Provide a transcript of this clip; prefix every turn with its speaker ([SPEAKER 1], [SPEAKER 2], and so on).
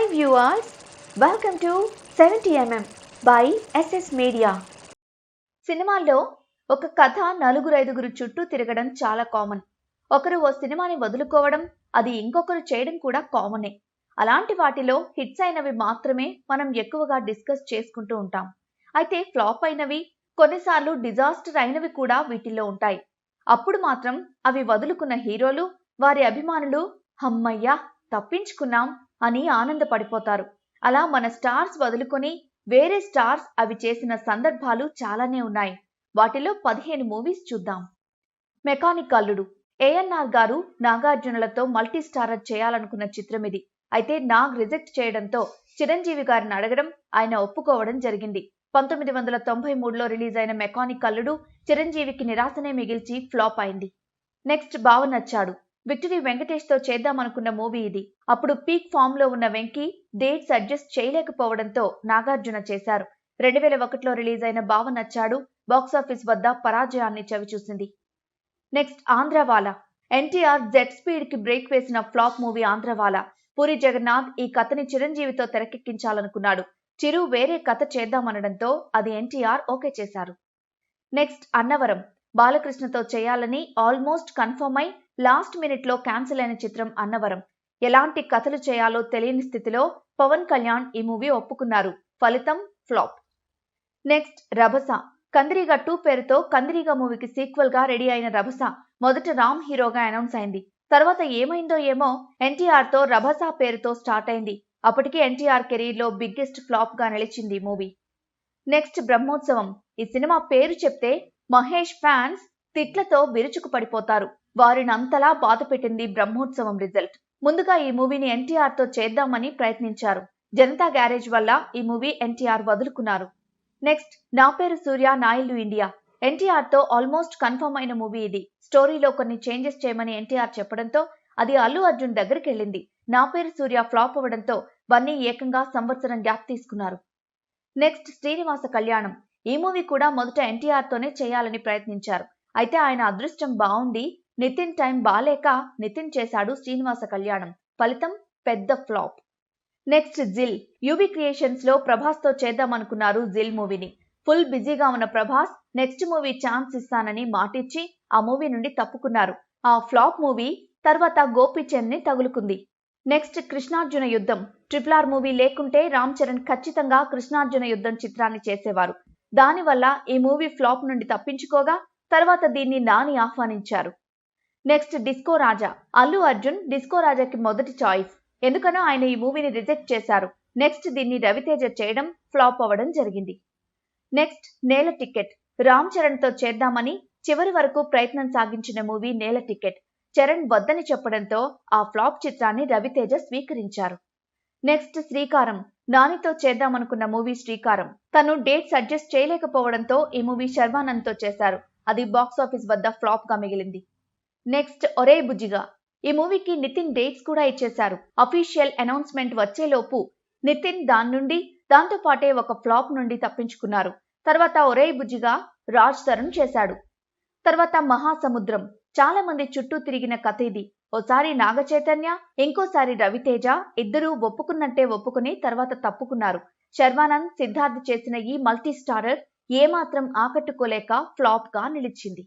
[SPEAKER 1] Hi viewers, welcome to 70mm by SS Media. సినిమాల్లో ఒక కథ నలుగురు ఐదుగురు చుట్టూ తిరగడం చాలా కామన్. ఒకరు ఓ సినిమాని వదులుకోవడం, అది ఇంకొకరు చేయడం కూడా కామనే. అలాంటి వాటిలో హిట్స్ అయినవి మాత్రమే మనం ఎక్కువగా డిస్కస్ చేసుకుంటూ ఉంటాం. అయితే ఫ్లాప్ అయినవి, కొన్నిసార్లు డిజాస్టర్ అయినవి కూడా వీటిల్లో ఉంటాయి. అప్పుడు మాత్రం అవి వదులుకున్న హీరోలు, వారి అభిమానులు హమ్మయ్య తప్పించుకున్నాం అని ఆనందపడిపోతారు. అలా మన స్టార్స్ వదులుకొని వేరే స్టార్స్ అవి చేసిన సందర్భాలు చాలానే ఉన్నాయి. వాటిలో 15 మూవీస్ చూద్దాం. మెకానిక్ అల్లుడు. ఏఎన్ఆర్ గారు నాగార్జునలతో మల్టీ స్టారర్ చేయాలనుకున్న చిత్రం ఇది. అయితే నాగ్ రిజెక్ట్ చేయడంతో చిరంజీవి గారిని అడగడం, ఆయన ఒప్పుకోవడం జరిగింది. 1993లో రిలీజ్ అయిన మెకానిక్ అల్లుడు చిరంజీవికి నిరాశనే మిగిల్చి ఫ్లాప్ అయింది. నెక్స్ట్ బావ నచ్చాడు. విక్టరీ వెంకటేష్ తో చేద్దామనుకున్న మూవీ ఇది. అప్పుడు పీక్ ఫామ్ లో ఉన్న వెంకీ డేట్స్ అడ్జస్ట్ చేయలేకపోవడంతో నాగార్జున చేశారు. 2001లో రిలీజ్ అయిన బావ నచ్చాడు బాక్సాఫీస్ వద్ద పరాజయాన్ని చవిచూసింది. నెక్స్ట్ ఆంధ్రవాలా. ఎన్టీఆర్ జెట్ స్పీడ్ కి బ్రేక్ వేసిన ఫ్లాప్ మూవీ ఆంధ్రవాలా. పూరి జగన్నాథ్ ఈ కథని చిరంజీవితో తెరకెక్కించాలనుకున్నాడు. చిరు వేరే కథ చేద్దామనడంతో అది ఎన్టీఆర్ ఓకే చేశారు. నెక్స్ట్ అన్నవరం. బాలకృష్ణతో చేయాలని ఆల్మోస్ట్ కన్ఫర్మ్ అయి లాస్ట్ మినిట్ లో క్యాన్సిల్ అయిన చిత్రం అన్నవరం. ఎలాంటి కథలు చేయాలో తెలియని స్థితిలో పవన్ కళ్యాణ్ ఈ మూవీ ఒప్పుకున్నారు. ఫలితం ఫ్లాప్. నెక్స్ట్ రభస. కందిరీగా 2 పేరుతో కందిరీగా మూవీకి సీక్వెల్ గా రెడీ అయిన రభస మొదట రామ్ హీరోగా అనౌన్స్ అయింది. తర్వాత ఏమైందో ఏమో ఎన్టీఆర్ తో రభస పేరుతో స్టార్ట్ అయింది. అప్పటికి ఎన్టీఆర్ కెరీర్ లో బిగ్గెస్ట్ ఫ్లాప్ గా నిలిచింది ఈ మూవీ. నెక్స్ట్ బ్రహ్మోత్సవం. ఈ సినిమా పేరు చెప్తే మహేష్ ఫ్యాన్స్ తిట్లతో విరుచుకు పడిపోతారు. వారిని అంతలా బాధ పెట్టింది బ్రహ్మోత్సవం రిజల్ట్. ముందుగా ఈ మూవీని ఎన్టీఆర్ తో చేద్దామని ప్రయత్నించారు. జనతా గ్యారేజ్ వల్ల ఈ మూవీ ఎన్టీఆర్ వదులుకున్నారు. నెక్స్ట్ నా పేరు సూర్య నా ఇల్లు ఇండియా. ఎన్టీఆర్ తో ఆల్మోస్ట్ కన్ఫర్మ్ అయిన మూవీ ఇది. స్టోరీలో కొన్ని చేంజెస్ చేయమని ఎన్టీఆర్ చెప్పడంతో అది అల్లు అర్జున్ దగ్గరికి వెళ్ళింది. నా పేరు సూర్య ఫ్లాప్ అవ్వడంతో బన్నీ ఏకంగా సంవత్సరం గ్యాప్ తీసుకున్నారు. నెక్స్ట్ శ్రీనివాస కళ్యాణం. ఈ మూవీ కూడా మొదట ఎన్టీఆర్ తోనే చేయాలని ప్రయత్నించారు. అయితే ఆయన అదృష్టం బాగుండి నితిన్ టైం బాలేక నితిన్ చేశాడు శ్రీనివాస కళ్యాణం. ఫలితం పెద్ద ఫ్లాప్. నెక్స్ట్ జిల్. యూబీ క్రియేషన్స్ లో ప్రభాస్ తో చేద్దామనుకున్నారు జిల్ మూవీని. ఫుల్ బిజీగా ఉన్న ప్రభాస్ నెక్స్ట్ మూవీ ఛాన్స్ ఇస్తానని మాటిచ్చి ఆ మూవీ నుండి తప్పుకున్నారు. ఆ ఫ్లాప్ మూవీ తర్వాత గోపీచంద్ ని తగులుకుంది. నెక్స్ట్ కృష్ణార్జున యుద్ధం. RRR మూవీ లేకుంటే రామ్ చరణ్ ఖచ్చితంగా కృష్ణార్జున యుద్ధం చిత్రాన్ని చేసేవారు. దానివల్ల ఈ మూవీ ఫ్లాప్ నుండి తప్పించుకోగా తర్వాత దీన్ని నాని ఆహ్వానించారు. నెక్స్ట్ డిస్కో రాజా. అల్లు అర్జున్ డిస్కో రాజాకి మొదటి చాయిస్. ఎందుకనో ఆయన ఈ మూవీని రిజెక్ట్ చేశారు. నెక్స్ట్ దీన్ని రవితేజ చేయడం ఫ్లాప్ అవ్వడం జరిగింది. నెక్స్ట్ నేల టికెట్. రామ్ చరణ్ తో చేద్దామని చివరి వరకు ప్రయత్నం సాగించిన మూవీ నేల టికెట్. చరణ్ వద్దని చెప్పడంతో ఆ ఫ్లాప్ చిత్రాన్ని రవితేజ స్వీకరించారు. నెక్స్ట్ శ్రీకారం. నానితో చేద్దామనుకున్న మూవీ శ్రీకారం. తను డేట్స్ అడ్జస్ట్ చేయలేకపోవడంతో ఈ మూవీ శర్వానంద్ తో చేశారు. అది బాక్సాఫీస్ వద్ద ఫ్లాప్ గా మిగిలింది. నెక్స్ట్ ఒరే బుజ్జిగా. ఈ మూవీకి నితిన్ డేట్స్ కూడా ఇచ్చేశారు. అఫీషియల్ అనౌన్స్మెంట్ వచ్చేలోపు నితిన్ దాంతో పాటే ఒక ఫ్లాప్ నుండి తప్పించుకున్నారు. తర్వాత ఒరే బుజ్జిగా రాజ్ తరుణ్ చేశాడు. తర్వాత మహాసముద్రం. చాలా మంది చుట్టూ తిరిగిన కథ ఇది. ఓసారి నాగ చైతన్య, ఇంకోసారి రవితేజ ఇద్దరూ ఒప్పుకున్నట్టే ఒప్పుకుని తర్వాత తప్పుకున్నారు. శర్వానంద్, సిద్ధార్థ్ చేసిన ఈ మల్టీ స్టారర్ ఏమాత్రం ఆకట్టుకోలేక ఫ్లాప్ గా నిలిచింది.